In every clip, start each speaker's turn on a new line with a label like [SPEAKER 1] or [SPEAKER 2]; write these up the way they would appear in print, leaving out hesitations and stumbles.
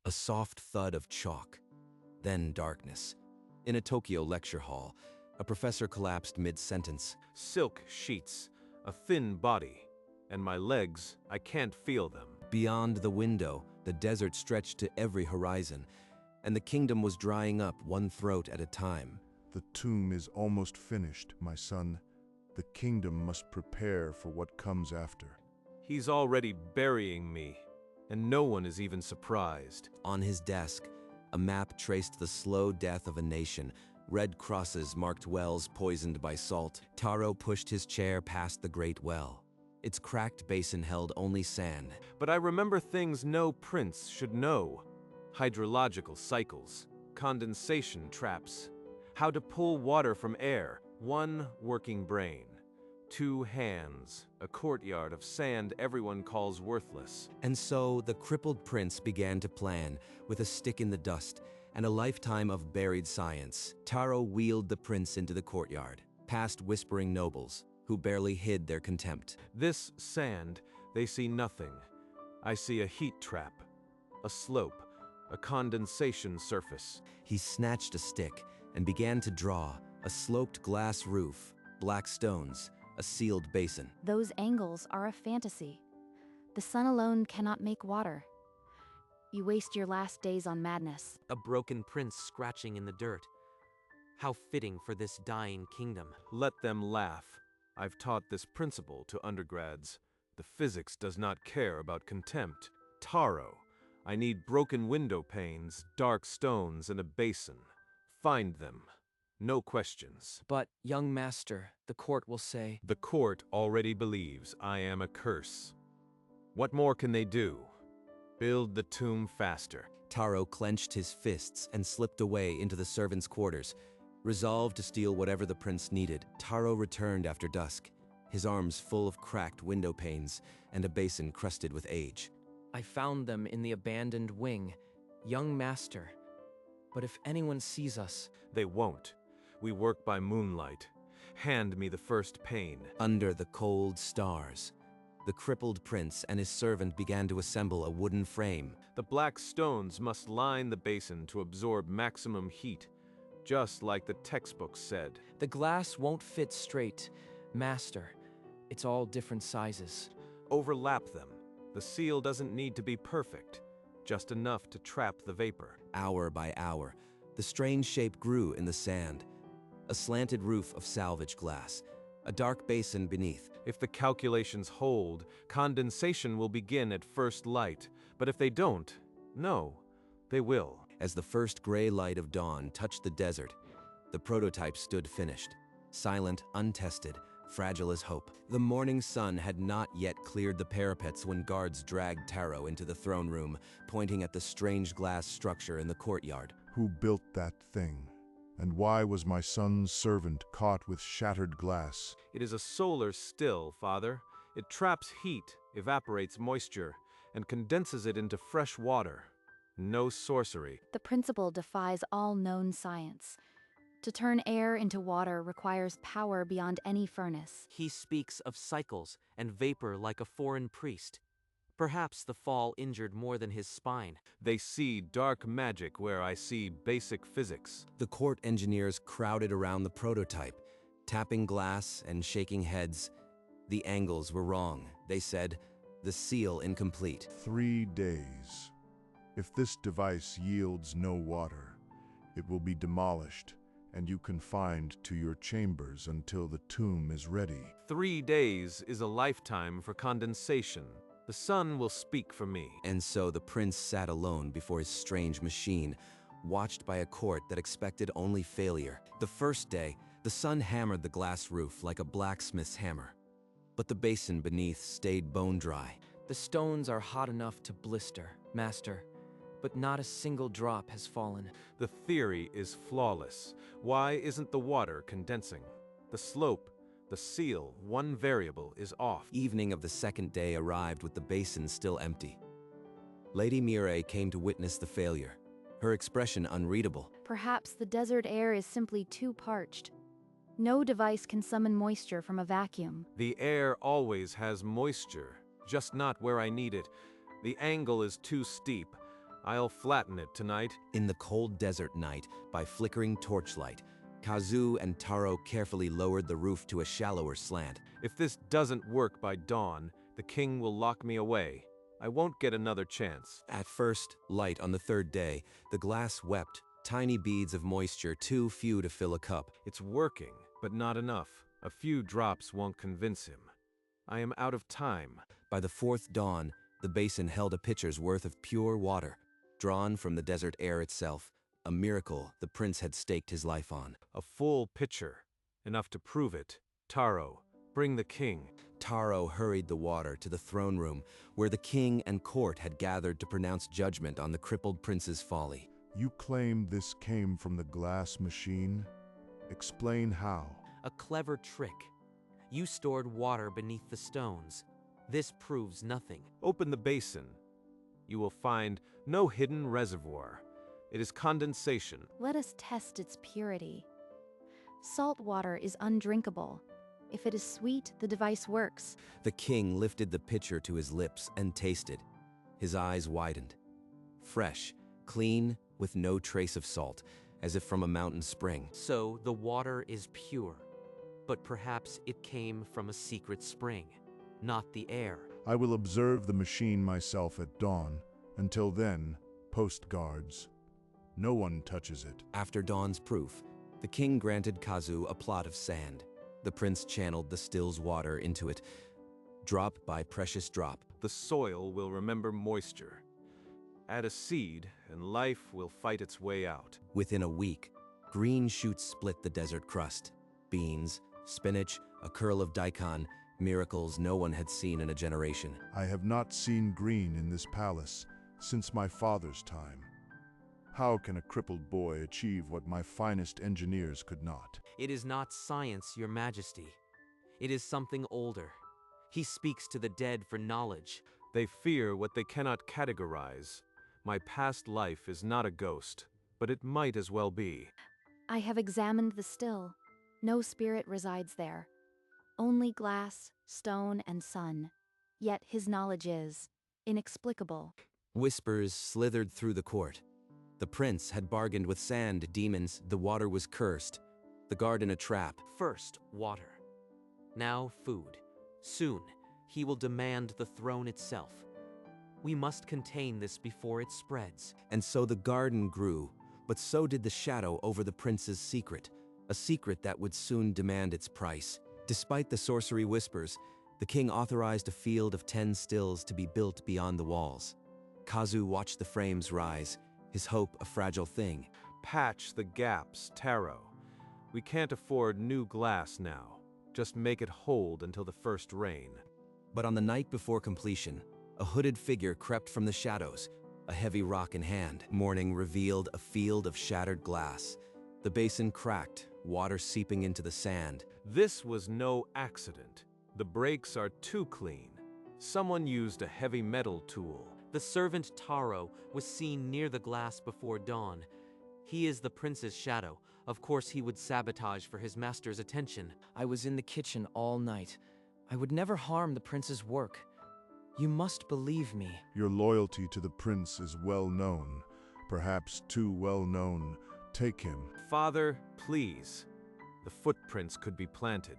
[SPEAKER 1] A soft thud of chalk. Then darkness. In a Tokyo lecture hall, a professor collapsed mid-sentence.
[SPEAKER 2] Silk sheets, a thin body, and my legs, I can't feel them.
[SPEAKER 1] Beyond the window, the desert stretched to every horizon, and the kingdom was drying up one throat at a time.
[SPEAKER 3] The tomb is almost finished, my son. The kingdom must prepare for what comes after.
[SPEAKER 2] He's already burying me, and no one is even surprised.
[SPEAKER 1] On his desk, a map traced the slow death of a nation. Red crosses marked wells poisoned by salt. Taro pushed his chair past the great well. Its cracked basin held only sand.
[SPEAKER 2] But I remember things no prince should know. Hydrological cycles, condensation traps, how to pull water from air, one working brain, two hands, a courtyard of sand everyone calls worthless.
[SPEAKER 1] And so the crippled prince began to plan, with a stick in the dust and a lifetime of buried science. Taro wheeled the prince into the courtyard, past whispering nobles, who barely hid their contempt.
[SPEAKER 2] This sand, they see nothing. I see a heat trap, a slope, a condensation surface.
[SPEAKER 1] He snatched a stick and began to draw a sloped glass roof, black stones, a sealed basin.
[SPEAKER 4] Those angles are a fantasy. The sun alone cannot make water. You waste your last days on madness.
[SPEAKER 5] A broken prince scratching in the dirt. How fitting for this dying kingdom.
[SPEAKER 2] Let them laugh. I've taught this principle to undergrads. The physics does not care about contempt. Taro, I need broken window panes, dark stones, and a basin. Find them. No questions.
[SPEAKER 6] But, young master, the court will say...
[SPEAKER 2] The court already believes I am a curse. What more can they do? Build the tomb faster.
[SPEAKER 1] Taro clenched his fists and slipped away into the servants' quarters. Resolved to steal whatever the prince needed, Taro returned after dusk, his arms full of cracked window panes and a basin crusted with age.
[SPEAKER 6] I found them in the abandoned wing. Young master. But if anyone sees us...
[SPEAKER 2] They won't. We work by moonlight. Hand me the first pane.
[SPEAKER 1] Under the cold stars, the crippled prince and his servant began to assemble a wooden frame.
[SPEAKER 2] The black stones must line the basin to absorb maximum heat, just like the textbook said.
[SPEAKER 6] The glass won't fit straight, master. It's all different sizes.
[SPEAKER 2] Overlap them. The seal doesn't need to be perfect, just enough to trap the vapor.
[SPEAKER 1] Hour by hour, the strange shape grew in the sand. A slanted roof of salvage glass, a dark basin beneath.
[SPEAKER 2] If the calculations hold, condensation will begin at first light. But if they don't, no, they will.
[SPEAKER 1] As the first gray light of dawn touched the desert, the prototype stood finished, silent, untested, fragile as hope. The morning sun had not yet cleared the parapets when guards dragged Taro into the throne room, pointing at the strange glass structure in the courtyard.
[SPEAKER 3] Who built that thing? And why was my son's servant caught with shattered glass?
[SPEAKER 2] It is a solar still, Father. It traps heat, evaporates moisture, and condenses it into fresh water. No sorcery.
[SPEAKER 4] The principle defies all known science. To turn air into water requires power beyond any furnace.
[SPEAKER 5] He speaks of cycles and vapor like a foreign priest. Perhaps the fall injured more than his spine.
[SPEAKER 2] They see dark magic where I see basic physics.
[SPEAKER 1] The court engineers crowded around the prototype, tapping glass and shaking heads. The angles were wrong, they said. The seal incomplete.
[SPEAKER 3] 3 days. If this device yields no water, it will be demolished and you confined to your chambers until the tomb is ready.
[SPEAKER 2] 3 days is a lifetime for condensation. The sun will speak for me.
[SPEAKER 1] And so the prince sat alone before his strange machine, watched by a court that expected only failure. The first day, the sun hammered the glass roof like a blacksmith's hammer. But the basin beneath stayed bone dry.
[SPEAKER 6] The stones are hot enough to blister, master, but not a single drop has fallen.
[SPEAKER 2] The theory is flawless. Why isn't the water condensing? The slope, the seal, one variable is off.
[SPEAKER 1] Evening of the second day arrived with the basin still empty. Lady Mireille came to witness the failure, her expression unreadable.
[SPEAKER 4] Perhaps the desert air is simply too parched. No device can summon moisture from a vacuum.
[SPEAKER 2] The air always has moisture, just not where I need it. The angle is too steep. I'll flatten it tonight.
[SPEAKER 1] In the cold desert night, by flickering torchlight, Kazu and Taro carefully lowered the roof to a shallower slant.
[SPEAKER 2] If this doesn't work by dawn, the king will lock me away. I won't get another chance.
[SPEAKER 1] At first light on the third day, the glass wept, tiny beads of moisture too few to fill a cup.
[SPEAKER 2] It's working, but not enough. A few drops won't convince him. I am out of time.
[SPEAKER 1] By the fourth dawn, the basin held a pitcher's worth of pure water, drawn from the desert air itself, a miracle the prince had staked his life on.
[SPEAKER 2] A full pitcher, enough to prove it. Taro, bring the king.
[SPEAKER 1] Taro hurried the water to the throne room, where the king and court had gathered to pronounce judgment on the crippled prince's folly.
[SPEAKER 3] You claim this came from the glass machine? Explain how.
[SPEAKER 5] A clever trick. You stored water beneath the stones. This proves nothing.
[SPEAKER 2] Open the basin. You will find no hidden reservoir. It is condensation.
[SPEAKER 4] Let us test its purity. Salt water is undrinkable. If it is sweet, the device works.
[SPEAKER 1] The king lifted the pitcher to his lips and tasted. His eyes widened. Fresh, clean, with no trace of salt, as if from a mountain spring.
[SPEAKER 5] So the water is pure. But perhaps it came from a secret spring, not the air.
[SPEAKER 3] I will observe the machine myself at dawn. Until then, post guards. No one touches it.
[SPEAKER 1] After dawn's proof, the king granted Kazu a plot of sand. The prince channeled the still's water into it, drop by precious drop.
[SPEAKER 2] The soil will remember moisture. Add a seed, and life will fight its way out.
[SPEAKER 1] Within a week, green shoots split the desert crust. Beans, spinach, a curl of daikon, miracles no one had seen in a generation.
[SPEAKER 3] I have not seen green in this palace since my father's time. How can a crippled boy achieve what my finest engineers could not?
[SPEAKER 5] It is not science, Your Majesty. It is something older. He speaks to the dead for knowledge.
[SPEAKER 2] They fear what they cannot categorize. My past life is not a ghost, but it might as well be.
[SPEAKER 4] I have examined the still. No spirit resides there. Only glass, stone, and sun. Yet his knowledge is inexplicable.
[SPEAKER 1] Whispers slithered through the court. The prince had bargained with sand demons, the water was cursed, the garden a trap.
[SPEAKER 5] First, water. Now, food. Soon, he will demand the throne itself. We must contain this before it spreads.
[SPEAKER 1] And so the garden grew, but so did the shadow over the prince's secret, a secret that would soon demand its price. Despite the sorcery whispers, the king authorized a field of 10 stills to be built beyond the walls. Kazu watched the frames rise, his hope a fragile thing.
[SPEAKER 2] Patch the gaps, Taro. We can't afford new glass now. Just make it hold until the first rain.
[SPEAKER 1] But on the night before completion, a hooded figure crept from the shadows, a heavy rock in hand. Morning revealed a field of shattered glass. The basin cracked, water seeping into the sand.
[SPEAKER 2] This was no accident. The breaks are too clean. Someone used a heavy metal tool.
[SPEAKER 5] The servant Taro was seen near the glass before dawn. He is the prince's shadow. Of course he would sabotage for his master's attention.
[SPEAKER 6] I was in the kitchen all night. I would never harm the prince's work. You must believe me.
[SPEAKER 3] Your loyalty to the prince is well known, perhaps too well known. Take him.
[SPEAKER 2] Father, please. The footprints could be planted.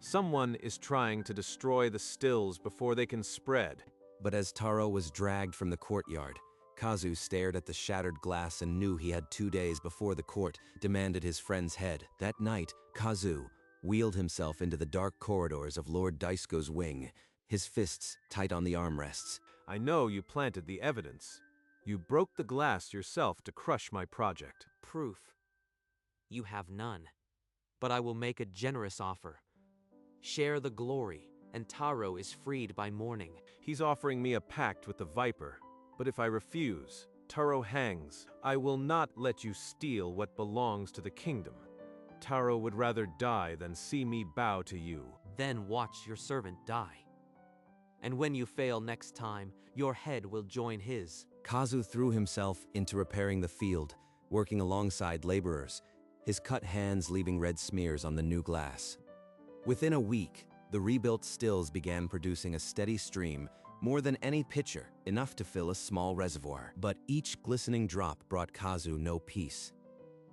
[SPEAKER 2] Someone is trying to destroy the stills before they can spread.
[SPEAKER 1] But as Taro was dragged from the courtyard, Kazu stared at the shattered glass and knew he had 2 days before the court demanded his friend's head. That night, Kazu wheeled himself into the dark corridors of Lord Daisko's wing, his fists tight on the armrests.
[SPEAKER 2] I know you planted the evidence. You broke the glass yourself to crush my project.
[SPEAKER 5] Proof. You have none. But I will make a generous offer. Share the glory, and Taro is freed by morning.
[SPEAKER 2] He's offering me a pact with the Viper, but if I refuse, Taro hangs. I will not let you steal what belongs to the kingdom. Taro would rather die than see me bow to you.
[SPEAKER 5] Then watch your servant die. And when you fail next time, your head will join his.
[SPEAKER 1] Kazu threw himself into repairing the field, working alongside laborers, his cut hands leaving red smears on the new glass. Within a week, the rebuilt stills began producing a steady stream, More than any pitcher, enough to fill a small reservoir. But each glistening drop brought Kazu no peace.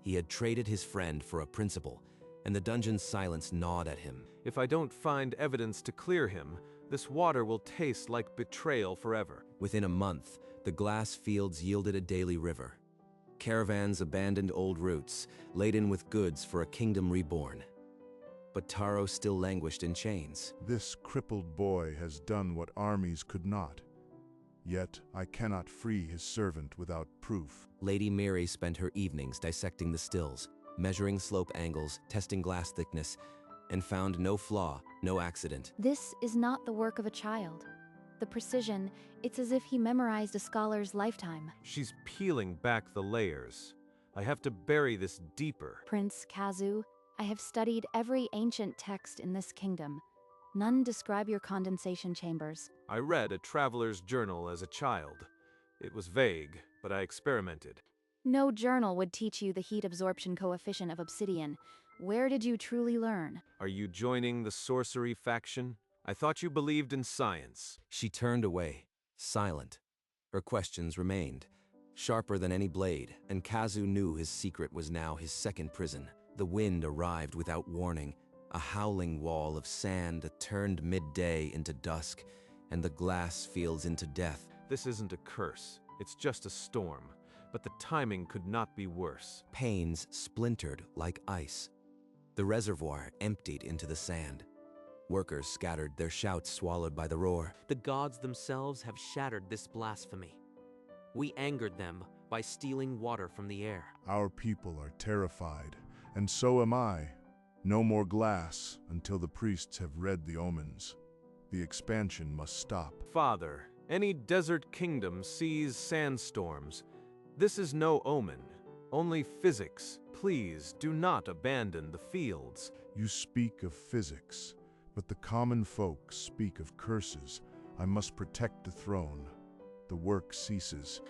[SPEAKER 1] He had traded his friend for a principle, and the dungeon's silence gnawed at him.
[SPEAKER 2] If I don't find evidence to clear him, this water will taste like betrayal forever.
[SPEAKER 1] Within a month, the glass fields yielded a daily river. Caravans abandoned old routes, laden with goods for a kingdom reborn. But Taro still languished in chains.
[SPEAKER 3] This crippled boy has done what armies could not. Yet I cannot free his servant without proof.
[SPEAKER 1] Lady Mary spent her evenings dissecting the stills, measuring slope angles, testing glass thickness, and found no flaw, no accident.
[SPEAKER 4] This is not the work of a child. The precision, it's as if he memorized a scholar's lifetime.
[SPEAKER 2] She's peeling back the layers. I have to bury this deeper.
[SPEAKER 4] Prince Kazu, I have studied every ancient text in this kingdom. None describe your condensation chambers.
[SPEAKER 2] I read a traveler's journal as a child. It was vague, but I experimented.
[SPEAKER 4] No journal would teach you the heat absorption coefficient of obsidian. Where did you truly learn?
[SPEAKER 2] Are you joining the sorcery faction? I thought you believed in science.
[SPEAKER 1] She turned away, silent. Her questions remained, sharper than any blade, and Kazu knew his secret was now his second prison. The wind arrived without warning, a howling wall of sand that turned midday into dusk, and the glass fields into death.
[SPEAKER 2] This isn't a curse, it's just a storm, but the timing could not be worse.
[SPEAKER 1] Panes splintered like ice. The reservoir emptied into the sand. Workers scattered, their shouts swallowed by the roar.
[SPEAKER 5] The gods themselves have shattered this blasphemy. We angered them by stealing water from the air.
[SPEAKER 3] Our people are terrified, and so am I. No more glass until the priests have read the omens. The expansion must stop.
[SPEAKER 2] Father, any desert kingdom sees sandstorms. This is no omen, only physics. Please do not abandon the fields.
[SPEAKER 3] You speak of physics, but the common folk speak of curses. I must protect the throne. The work ceases.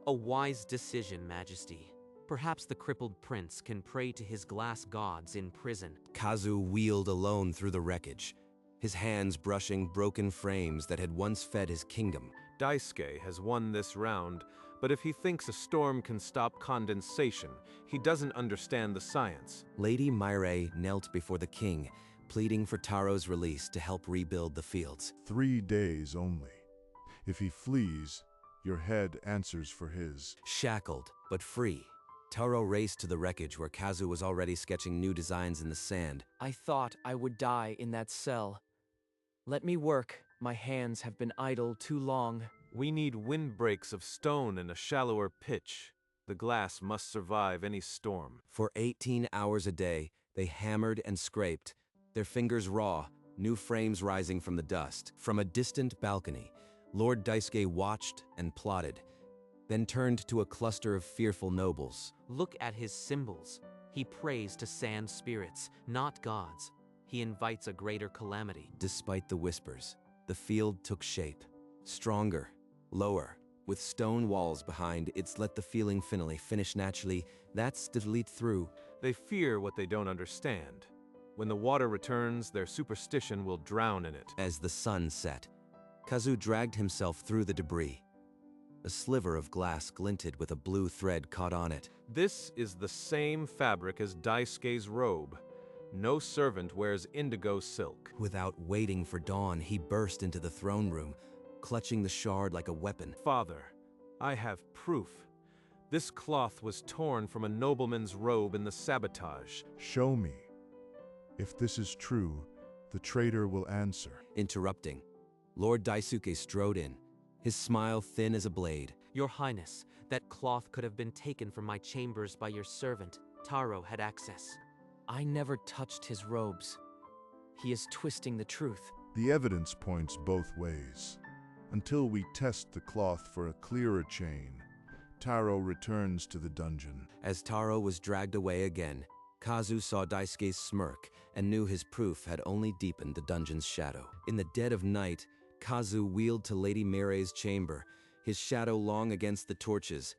[SPEAKER 5] A wise decision, Majesty. Perhaps the crippled prince can pray to his glass gods in prison.
[SPEAKER 1] Kazu wheeled alone through the wreckage, his hands brushing broken frames that had once fed his kingdom.
[SPEAKER 2] Daisuke has won this round, but if he thinks a storm can stop condensation, he doesn't understand the science.
[SPEAKER 1] Lady Myrei knelt before the king, pleading for Taro's release to help rebuild the fields.
[SPEAKER 3] 3 days only. If he flees, your head answers for his.
[SPEAKER 1] Shackled, but free, Taro raced to the wreckage where Kazu was already sketching new designs in the sand.
[SPEAKER 6] I thought I would die in that cell. Let me work. My hands have been idle too long.
[SPEAKER 2] We need windbreaks of stone and a shallower pitch. The glass must survive any storm.
[SPEAKER 1] For 18 hours a day, they hammered and scraped, their fingers raw, new frames rising from the dust. From a distant balcony, Lord Daisuke watched and plotted, then turned to a cluster of fearful nobles.
[SPEAKER 5] Look at his symbols. He prays to sand spirits, not gods. He invites a greater calamity.
[SPEAKER 1] Despite the whispers, the field took shape. Stronger, lower, with stone walls behind, it's let the feeling finally finish naturally. That's to lead through.
[SPEAKER 2] They fear what they don't understand. When the water returns, their superstition will drown in it.
[SPEAKER 1] As the sun set, Kazu dragged himself through the debris. A sliver of glass glinted with a blue thread caught on it.
[SPEAKER 2] This is the same fabric as Daisuke's robe. No servant wears indigo silk.
[SPEAKER 1] Without waiting for dawn, he burst into the throne room, clutching the shard like a weapon.
[SPEAKER 2] Father, I have proof. This cloth was torn from a nobleman's robe in the sabotage.
[SPEAKER 3] Show me. If this is true, the traitor will answer.
[SPEAKER 1] Interrupting, Lord Daisuke strode in, his smile thin as a blade.
[SPEAKER 5] Your Highness, that cloth could have been taken from my chambers by your servant. Taro had access.
[SPEAKER 6] I never touched his robes. He is twisting the truth.
[SPEAKER 3] The evidence points both ways. Until we test the cloth for a clearer chain, Taro returns to the dungeon.
[SPEAKER 1] As Taro was dragged away again, Kazu saw Daisuke's smirk and knew his proof had only deepened the dungeon's shadow. In the dead of night, Kazu wheeled to Lady Mirei's chamber, his shadow long against the torches.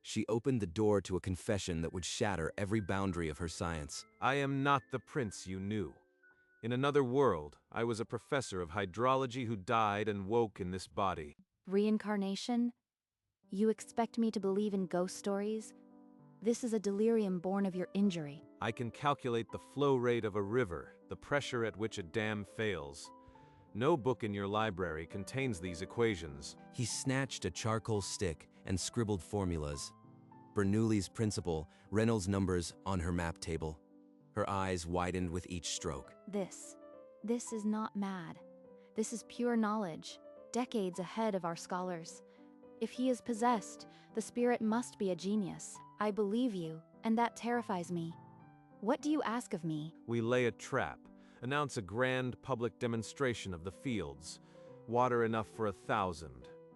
[SPEAKER 1] She opened the door to a confession that would shatter every boundary of her science.
[SPEAKER 2] I am not the prince you knew. In another world, I was a professor of hydrology who died and woke in this body.
[SPEAKER 4] Reincarnation? You expect me to believe in ghost stories? This is a delirium born of your injury.
[SPEAKER 2] I can calculate the flow rate of a river, the pressure at which a dam fails. No book in your library contains these equations.
[SPEAKER 1] He snatched a charcoal stick and scribbled formulas. Bernoulli's principle, Reynolds' numbers on her map table. Her eyes widened with each stroke.
[SPEAKER 4] This is not mad. This is pure knowledge, decades ahead of our scholars. If he is possessed, the spirit must be a genius. I believe you, and that terrifies me. What do you ask of me?
[SPEAKER 2] We lay a trap, announce a grand public demonstration of the fields. Water enough for 1,000.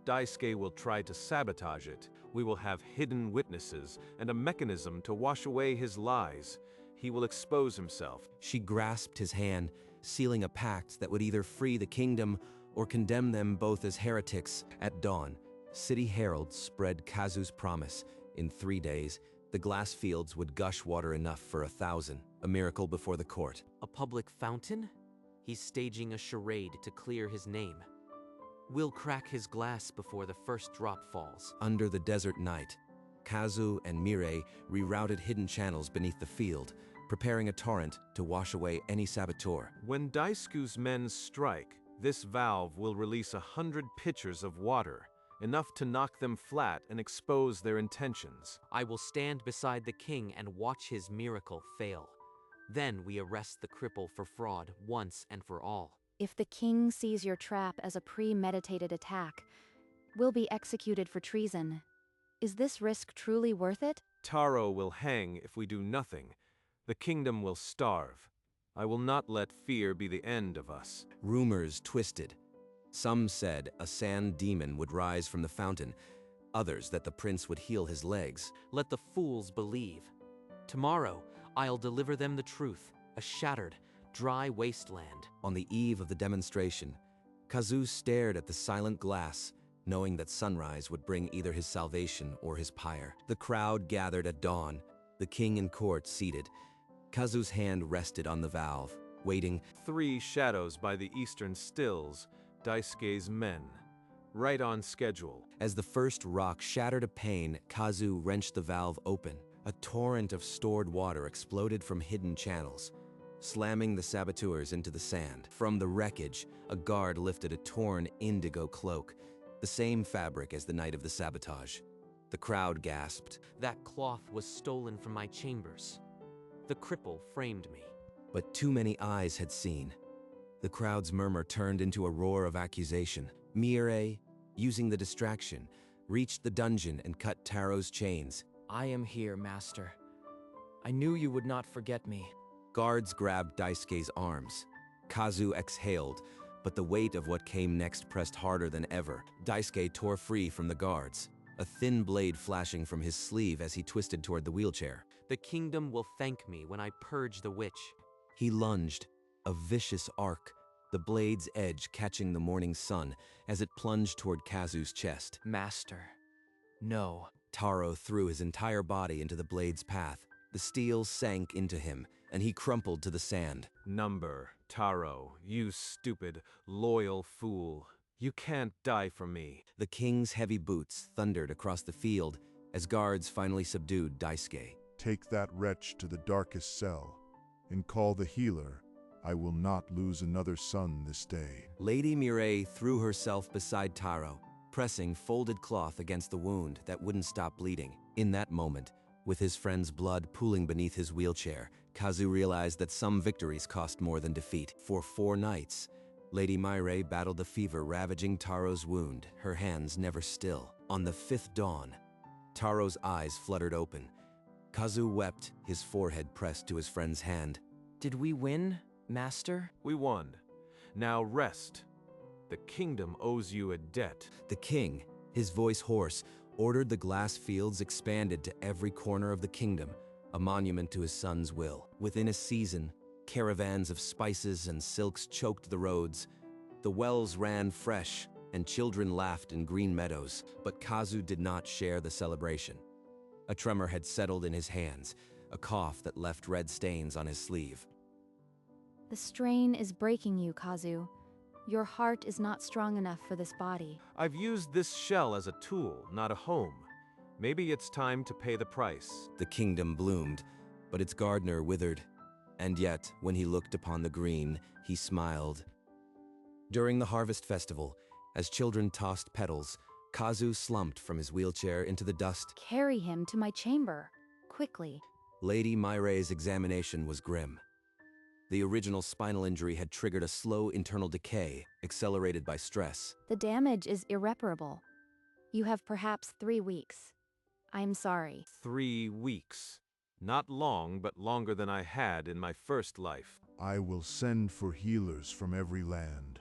[SPEAKER 2] Daisuke will try to sabotage it. We will have hidden witnesses and a mechanism to wash away his lies. He will expose himself.
[SPEAKER 1] She grasped his hand, sealing a pact that would either free the kingdom or condemn them both as heretics. At dawn, city heralds spread Kazu's promise. In 3 days, the glass fields would gush water enough for 1,000, a miracle before the court.
[SPEAKER 5] A public fountain? He's staging a charade to clear his name. We'll crack his glass before the first drop falls.
[SPEAKER 1] Under the desert night, Kazu and Mirei rerouted hidden channels beneath the field, preparing a torrent to wash away any saboteur.
[SPEAKER 2] When Daisuke's men strike, this valve will release 100 pitchers of water, enough to knock them flat and expose their intentions.
[SPEAKER 5] I will stand beside the king and watch his miracle fail. Then we arrest the cripple for fraud once and for all.
[SPEAKER 4] If the king sees your trap as a premeditated attack, we'll be executed for treason. Is this risk truly worth it?
[SPEAKER 2] Taro will hang if we do nothing. The kingdom will starve. I will not let fear be the end of us.
[SPEAKER 1] Rumors twisted. Some said a sand demon would rise from the fountain, others that the prince would heal his legs.
[SPEAKER 5] Let the fools believe. Tomorrow, I'll deliver them the truth, a shattered, dry wasteland.
[SPEAKER 1] On the eve of the demonstration, Kazu stared at the silent glass, knowing that sunrise would bring either his salvation or his pyre. The crowd gathered at dawn, the king in court seated. Kazu's hand rested on the valve, waiting.
[SPEAKER 2] 3 shadows by the eastern stills, Daisuke's men. Right on schedule.
[SPEAKER 1] As the first rock shattered a pane, Kazu wrenched the valve open. A torrent of stored water exploded from hidden channels, slamming the saboteurs into the sand. From the wreckage, a guard lifted a torn indigo cloak, the same fabric as the night of the sabotage. The crowd gasped.
[SPEAKER 5] That cloth was stolen from my chambers. The cripple framed me.
[SPEAKER 1] But too many eyes had seen. The crowd's murmur turned into a roar of accusation. Mirei, using the distraction, reached the dungeon and cut Taro's chains.
[SPEAKER 6] I am here, master. I knew you would not forget me.
[SPEAKER 1] Guards grabbed Daisuke's arms. Kazu exhaled, but the weight of what came next pressed harder than ever. Daisuke tore free from the guards, a thin blade flashing from his sleeve as he twisted toward the wheelchair.
[SPEAKER 5] The kingdom will thank me when I purge the witch.
[SPEAKER 1] He lunged, a vicious arc, the blade's edge catching the morning sun as it plunged toward Kazu's chest.
[SPEAKER 6] Master, no.
[SPEAKER 1] Taro threw his entire body into the blade's path. The steel sank into him, and he crumpled to the sand.
[SPEAKER 2] Number, Taro, you stupid, loyal fool. You can't die for me.
[SPEAKER 1] The king's heavy boots thundered across the field as guards finally subdued Daisuke.
[SPEAKER 3] Take that wretch to the darkest cell, and call the healer. I will not lose another son this day.
[SPEAKER 1] Lady Mirei threw herself beside Taro, pressing folded cloth against the wound that wouldn't stop bleeding. In that moment, with his friend's blood pooling beneath his wheelchair, Kazu realized that some victories cost more than defeat. For 4 nights, Lady Mirei battled the fever ravaging Taro's wound, her hands never still. On the 5th dawn, Taro's eyes fluttered open. Kazu wept, his forehead pressed to his friend's hand.
[SPEAKER 6] Did we win, master?
[SPEAKER 2] We won. Now rest. The kingdom owes you a debt.
[SPEAKER 1] The king, his voice hoarse, ordered the glass fields expanded to every corner of the kingdom, a monument to his son's will. Within a season, caravans of spices and silks choked the roads. The wells ran fresh, and children laughed in green meadows. But Kazu did not share the celebration. A tremor had settled in his hands, a cough that left red stains on his sleeve.
[SPEAKER 4] The strain is breaking you, Kazu. Your heart is not strong enough for this body.
[SPEAKER 2] I've used this shell as a tool, not a home. Maybe it's time to pay the price.
[SPEAKER 1] The kingdom bloomed, but its gardener withered. And yet, when he looked upon the green, he smiled. During the harvest festival, as children tossed petals, Kazu slumped from his wheelchair into the dust.
[SPEAKER 4] Carry him to my chamber, quickly.
[SPEAKER 1] Lady Myre's examination was grim. The original spinal injury had triggered a slow internal decay, accelerated by stress.
[SPEAKER 4] The damage is irreparable. You have perhaps 3 weeks. I'm sorry.
[SPEAKER 2] 3 weeks. Not long, but longer than I had in my first life.
[SPEAKER 3] I will send for healers from every land.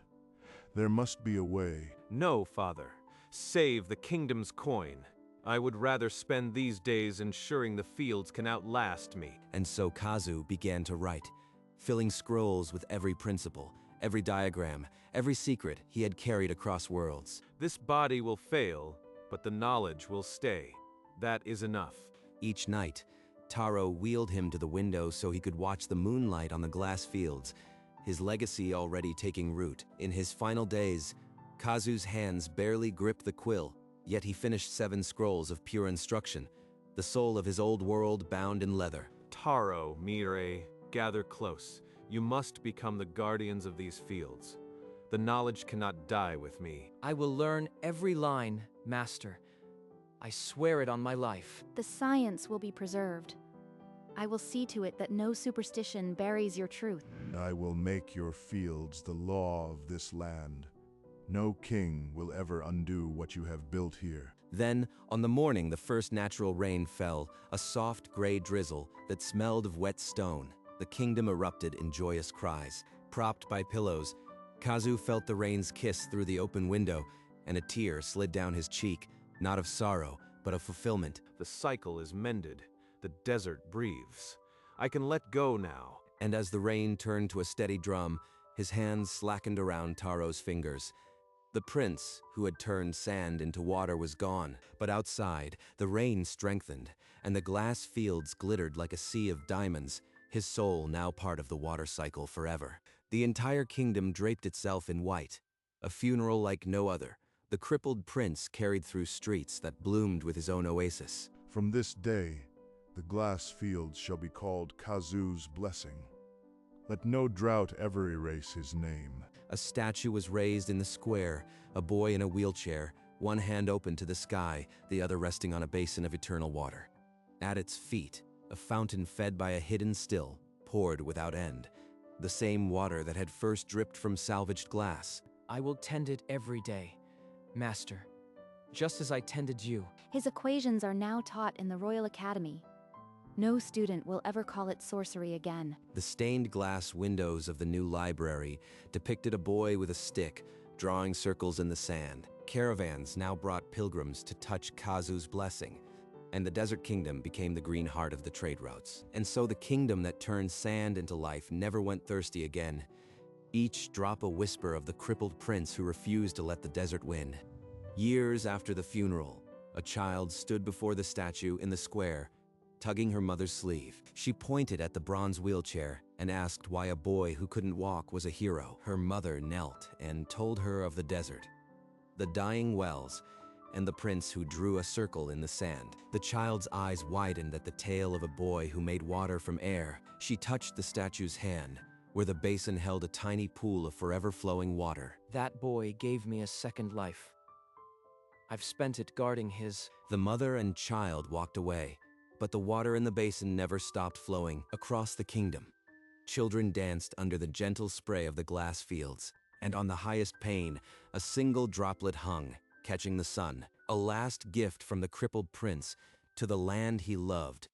[SPEAKER 3] There must be a way.
[SPEAKER 2] No, Father. Save the kingdom's coin. I would rather spend these days ensuring the fields can outlast me.
[SPEAKER 1] And so Kazu began to write, filling scrolls with every principle, every diagram, every secret he had carried across worlds.
[SPEAKER 2] This body will fail, but the knowledge will stay. That is enough.
[SPEAKER 1] Each night, Taro wheeled him to the window so he could watch the moonlight on the glass fields, his legacy already taking root. In his final days, Kazu's hands barely gripped the quill, yet he finished 7 scrolls of pure instruction, the soul of his old world bound in leather.
[SPEAKER 2] Taro, Mire, gather close. You must become the guardians of these fields. The knowledge cannot die with me.
[SPEAKER 6] I will learn every line, Master. I swear it on my life.
[SPEAKER 4] The science will be preserved. I will see to it that no superstition buries your truth.
[SPEAKER 3] I will make your fields the law of this land. No king will ever undo what you have built here.
[SPEAKER 1] Then, on the morning the first natural rain fell, a soft gray drizzle that smelled of wet stone, the kingdom erupted in joyous cries. Propped by pillows, Kazu felt the rain's kiss through the open window, and a tear slid down his cheek, not of sorrow, but of fulfillment.
[SPEAKER 2] The cycle is mended. The desert breathes. I can let go now.
[SPEAKER 1] And as the rain turned to a steady drum, his hands slackened around Taro's fingers. The prince, who had turned sand into water, was gone, but outside, the rain strengthened, and the glass fields glittered like a sea of diamonds, his soul now part of the water cycle forever. The entire kingdom draped itself in white, a funeral like no other. The crippled prince carried through streets that bloomed with his own oasis.
[SPEAKER 3] From this day, the glass fields shall be called Kazu's blessing. Let no drought ever erase his name.
[SPEAKER 1] A statue was raised in the square, a boy in a wheelchair, one hand open to the sky, the other resting on a basin of eternal water. At its feet, a fountain fed by a hidden still, poured without end, the same water that had first dripped from salvaged glass.
[SPEAKER 6] I will tend it every day, Master, just as I tended you.
[SPEAKER 4] His equations are now taught in the Royal Academy. No student will ever call it sorcery again.
[SPEAKER 1] The stained glass windows of the new library depicted a boy with a stick, drawing circles in the sand. Caravans now brought pilgrims to touch Kazu's blessing, and the desert kingdom became the green heart of the trade routes. And so the kingdom that turned sand into life never went thirsty again. Each drop a whisper of the crippled prince who refused to let the desert win. Years after the funeral, a child stood before the statue in the square, tugging her mother's sleeve. She pointed at the bronze wheelchair and asked why a boy who couldn't walk was a hero. Her mother knelt and told her of the desert, the dying wells, and the prince who drew a circle in the sand. The child's eyes widened at the tale of a boy who made water from air. She touched the statue's hand, where the basin held a tiny pool of forever flowing water.
[SPEAKER 6] That boy gave me a second life. I've spent it guarding his.
[SPEAKER 1] The mother and child walked away, but the water in the basin never stopped flowing across the kingdom. Children danced under the gentle spray of the glass fields, and on the highest pane, a single droplet hung, catching the sun, a last gift from the crippled prince to the land he loved